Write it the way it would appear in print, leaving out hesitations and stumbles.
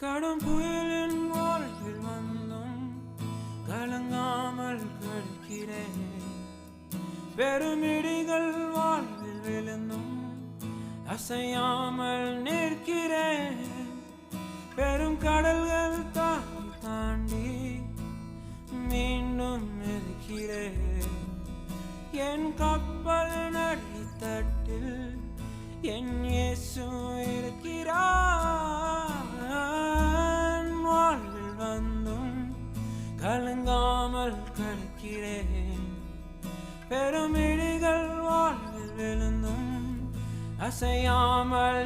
கடும் புயலின் வாழ்வில் வந்தும் கலங்காமல் கழிக்கிறேன். பெருமிடிகள் வாழ்வில் விழுந்தும் அசையாமல் நிற்கிறேன். பெரும் கடல்கள் தாண்டி தாண்டி மீண்டும் இருக்கிறேன். என் கப்பல் நடுத்தட்டில் என் இயேசு இருக்கிறார். வாழ்வில் வந்தும் கலங்காமல் கழிக்கிறேன். பெருமிடிகள் வாழ்வில் விழுந்தும் அசையாமல்